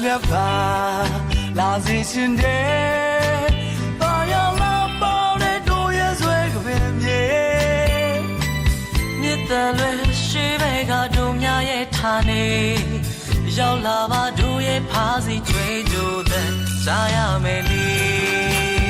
လက်ပါလာစီရှင်တဲ့ဘာရောက်လာပေါတဲ့တို့ရဲ့ဆွဲကပင်မြေမြစ်တန်လွယ်ရှိဘေကတို့များရဲ့ဌာနေရောက်လာပါတို့ရဲ့ဖားစီကြွေးကြိုတဲ့စားရမယ်လေ